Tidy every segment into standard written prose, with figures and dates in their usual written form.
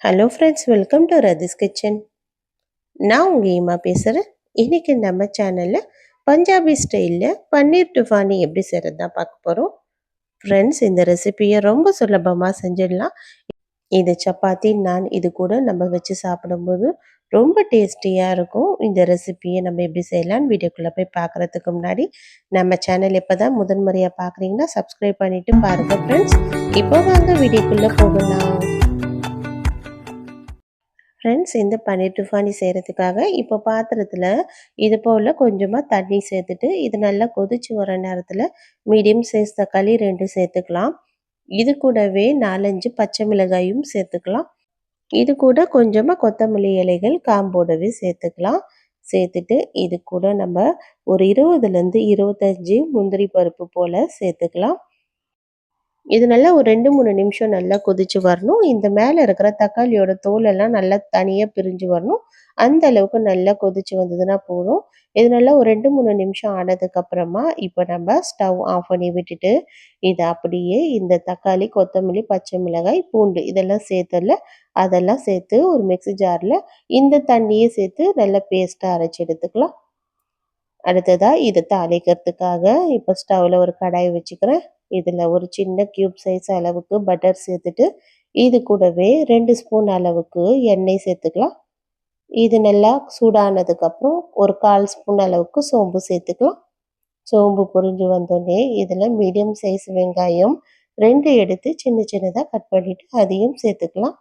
Hello friends, welcome to Rathi's kitchen. நான் உங்கள் ஈமா பேசுகிறேன். இன்றைக்கி நம்ம சேனலில் பஞ்சாபி ஸ்டைலில் பன்னீர் டுஃபானி எப்படி செய்கிறது தான் பார்க்க போகிறோம். ஃப்ரெண்ட்ஸ், இந்த ரெசிபியை ரொம்ப சுலபமாக செஞ்சிடலாம். இது சப்பாத்தி, நான் இது கூட நம்ம வச்சு சாப்பிடும்போது ரொம்ப டேஸ்டியாக இருக்கும். இந்த ரெசிபியை நம்ம எப்படி செய்யலான்னு வீடியோக்குள்ளே போய் பார்க்குறதுக்கு முன்னாடி நம்ம சேனல் இப்போ தான் முதன்முறையாக பார்க்குறீங்கன்னா சப்ஸ்கிரைப் பண்ணிவிட்டு பாருங்கள் ஃப்ரெண்ட்ஸ். இப்போ வாங்க வீடியோக்குள்ளே போகலாம். ஃப்ரெண்ட்ஸ், இந்த பன்னீர் டுஃபானி செய்கிறதுக்காக இப்போ பாத்திரத்தில் இது போல் கொஞ்சமாக தண்ணி சேர்த்துட்டு இது நல்லா கொதிச்சு வர நேரத்தில் மீடியம் சைஸ் தக்காளி 2 சேர்த்துக்கலாம். இது கூடவே 4-5 பச்சை மிளகாயும் சேர்த்துக்கலாம். இது கூட கொஞ்சமாக கொத்தமல்லி இலைகள் காம்போடவே சேர்த்துக்கலாம். சேர்த்துட்டு இது கூட நம்ம ஒரு 20லேருந்து 25 முந்திரி பருப்பு போல் சேர்த்துக்கலாம். இது நல்லா ஒரு 2-3 நிமிஷம் நல்லா கொதிச்சு வரணும். இந்த மேலே இருக்கிற தக்காளியோட தோலெல்லாம் நல்லா தனியாக பிரிஞ்சு வரணும். அந்த அளவுக்கு நல்லா கொதிச்சு வந்ததுன்னா போதும். இது நல்லா ஒரு 2-3 நிமிஷம் ஆனதுக்கப்புறமா இப்போ நம்ம ஸ்டவ் ஆஃப் பண்ணி விட்டுட்டு இதை அப்படியே இந்த தக்காளி, கொத்தமல்லி, பச்சை மிளகாய், பூண்டு இதெல்லாம் சேர்த்தல அதெல்லாம் சேர்த்து ஒரு மிக்ஸி ஜாரில் இந்த தண்ணியை சேர்த்து நல்லா பேஸ்ட்டாக அரைச்சி எடுத்துக்கலாம். அடுத்ததாக இதை தாளிக்கிறதுக்காக இப்போ ஸ்டவ்வில் ஒரு கடாய் வச்சுக்கிறேன். இதில் ஒரு சின்ன க்யூப் சைஸ் அளவுக்கு பட்டர் சேர்த்துட்டு இது கூடவே 2 ஸ்பூன் அளவுக்கு எண்ணெய் சேர்த்துக்கலாம். இது நல்லா சூடானதுக்கப்புறம் ஒரு 1/4 ஸ்பூன் அளவுக்கு சோம்பு சேர்த்துக்கலாம். சோம்பு பொரிஞ்சு வந்தோடனே இதில் மீடியம் சைஸ் வெங்காயம் 2 எடுத்து சின்ன சின்னதாக கட் பண்ணிவிட்டு அதையும் சேர்த்துக்கலாம்.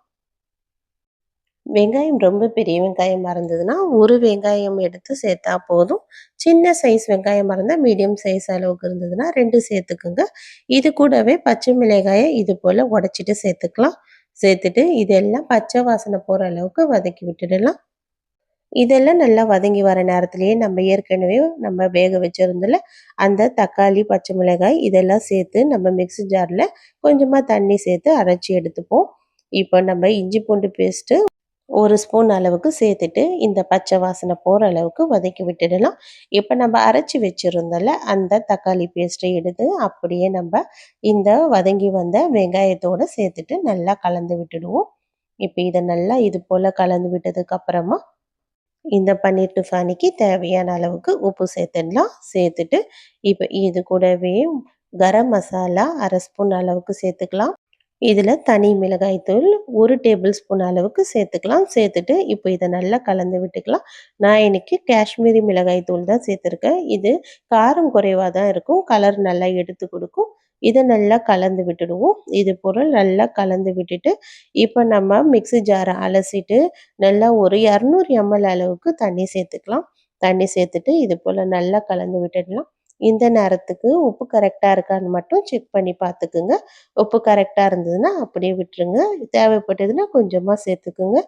வெங்காயம் ரொம்ப பெரிய வெங்காயமாக இருந்ததுன்னா ஒரு வெங்காயம் எடுத்து சேர்த்தா போதும். சின்ன சைஸ் வெங்காயமாக இருந்தால் மீடியம் சைஸ் அளவுக்கு இருந்ததுன்னா 2 சேர்த்துக்குங்க. இது கூடவே பச்சை மிளகாயை இது போல் உடச்சிட்டு சேர்த்துக்கலாம். சேர்த்துட்டு இதெல்லாம் பச்சை வாசனை போகிற அளவுக்கு வதக்கி விட்டுடலாம். இதெல்லாம் நல்லா வதங்கி வர நேரத்துலேயே நம்ம ஏற்கனவே நம்ம வேக வச்சுருந்தல அந்த தக்காளி, பச்சை மிளகாய் இதெல்லாம் சேர்த்து நம்ம மிக்ஸி ஜாரில் கொஞ்சமாக தண்ணி சேர்த்து அரைச்சி எடுத்துப்போம். இப்போ நம்ம இஞ்சி பூண்டு பேஸ்ட்டு 1 ஸ்பூன் அளவுக்கு சேர்த்துட்டு இந்த பச்சை வாசனை போகிற அளவுக்கு வதக்கி விட்டுடலாம். இப்போ நம்ம அரைச்சி வச்சுருந்தோம்ல அந்த தக்காளி பேஸ்ட்டை எடுத்து அப்படியே நம்ம இந்த வதங்கி வந்த வெங்காயத்தோடு சேர்த்துட்டு நல்லா கலந்து விட்டுடுவோம். இப்போ இதை நல்லா இது போல் கலந்து விட்டதுக்கப்புறமா இந்த பன்னீர் டுஃபானிக்கு தேவையான அளவுக்கு உப்பு சேர்த்துடலாம். சேர்த்துட்டு இப்போ இது கூடவே கரம் மசாலா 1/2 ஸ்பூன் அளவுக்கு சேர்த்துக்கலாம். இதில் தனி மிளகாய் தூள் 1 டேபிள் ஸ்பூன் அளவுக்கு சேர்த்துக்கலாம். சேர்த்துட்டு இப்போ இதை நல்லா கலந்து விட்டுக்கலாம். நான் இன்னைக்கு காஷ்மீரி மிளகாய் தூள் தான் சேர்த்துருக்கேன். இது காரம் குறைவாக தான் இருக்கும், கலர் நல்லா எடுத்து கொடுக்கும். இதை நல்லா கலந்து விட்டுடுவோம். இது பொருள் நல்லா கலந்து விட்டுட்டு இப்போ நம்ம மிக்ஸி ஜாரை அலசிட்டு நல்லா ஒரு 200 ml அளவுக்கு தண்ணி சேர்த்துக்கலாம். தண்ணி சேர்த்துட்டு இது போல் நல்லா கலந்து விட்டுடலாம். இந்த நேரத்துக்கு உப்பு கரெக்டாக இருக்கான்னு மட்டும் செக் பண்ணி பார்த்துக்குங்க. உப்பு கரெக்டாக இருந்ததுன்னா அப்படியே விட்டுருங்க. தேவைப்பட்டதுன்னா கொஞ்சமாக சேர்த்துக்குங்க.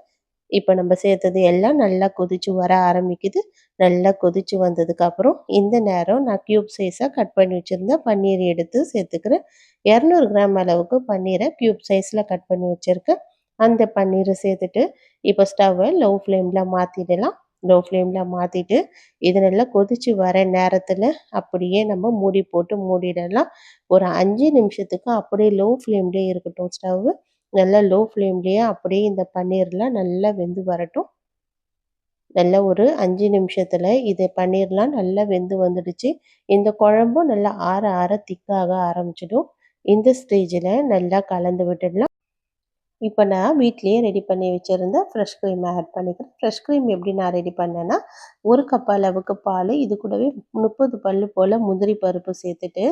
இப்போ நம்ம சேர்த்தது எல்லாம் நல்லா கொதிச்சு வர ஆரம்பிக்குது. நல்லா கொதிச்சு வந்ததுக்கப்புறம் இந்த நேரம் நான் க்யூப் சைஸாக கட் பண்ணி வச்சுருந்தேன் பன்னீர் எடுத்து சேர்த்துக்கிறேன். 200 கிராம் அளவுக்கு பன்னீரை க்யூப் சைஸில் கட் பண்ணி வச்சுருக்கேன். அந்த பன்னீரை சேர்த்துட்டு இப்போ ஸ்டவ்வை லோ ஃப்ளேமில் மாற்றிடலாம். லோ ஃப்ளேமில் மாற்றிட்டு இது நல்லா கொதிச்சு வர நேரத்தில் அப்படியே நம்ம மூடி போட்டு மூடிடலாம். ஒரு 5 நிமிஷத்துக்கு அப்படியே லோ ஃப்ளேம்லேயே இருக்கட்டும் ஸ்டவ்வு. நல்லா லோ ஃப்ளேம்லேயே அப்படியே இந்த பன்னீர்லாம் நல்லா வெந்து வரட்டும். நல்லா ஒரு 5 நிமிஷத்தில் இது பன்னீர்லாம் நல்லா வெந்து வந்துடுச்சு. இந்த குழம்பும் நல்லா ஆற ஆற திக்காக ஆரம்பிச்சிடும். இந்த ஸ்டேஜில் நல்லா கலந்து விட்டுடலாம். இப்போ நான் வீட்லேயே ரெடி பண்ணி வச்சுருந்த ஃப்ரெஷ் க்ரீம் ஆட் பண்ணிக்கிறேன். ஃப்ரெஷ் க்ரீம் எப்படி நான் ரெடி பண்ணேன்னா, 1 கப் அளவுக்கு பால், இது கூடவே 30 பல்லு போல் முந்திரி பருப்பு சேர்த்துட்டு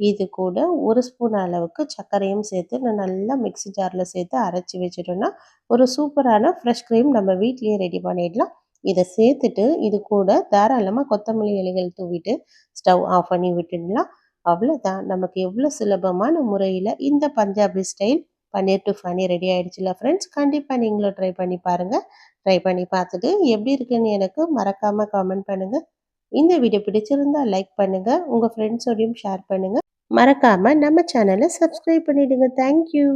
இது கூட 1 ஸ்பூன் அளவுக்கு சர்க்கரையும் சேர்த்து நான் நல்லா மிக்ஸி ஜாரில் சேர்த்து அரைச்சி வச்சுட்டோன்னா ஒரு சூப்பரான ஃப்ரெஷ் க்ரீம் நம்ம வீட்லேயே ரெடி பண்ணிடலாம். இதை சேர்த்துட்டு இது கூட தாராளமாக கொத்தமல்லி இலைகள் தூவிட்டு ஸ்டவ் ஆஃப் பண்ணி விட்டுடலாம். அவ்வளோதான், நமக்கு எவ்வளோ சுலபமான முறையில் இந்த பஞ்சாபி ஸ்டைல் பன்னீர் டுஃபானி ரெடி ஆகிடுச்சுல ஃப்ரெண்ட்ஸ். கண்டிப்பாக நீங்களும் ட்ரை பண்ணி பாருங்கள். ட்ரை பண்ணி பார்த்துட்டு எப்படி இருக்குன்னு எனக்கு மறக்காமல் கமெண்ட் பண்ணுங்கள். இந்த வீடியோ பிடிச்சிருந்தால் லைக் பண்ணுங்கள், உங்கள் ஃப்ரெண்ட்ஸோடையும் ஷேர் பண்ணுங்கள். மறக்காமல் நம்ம சேனலை சப்ஸ்கிரைப் பண்ணிவிடுங்க. தேங்க்யூ.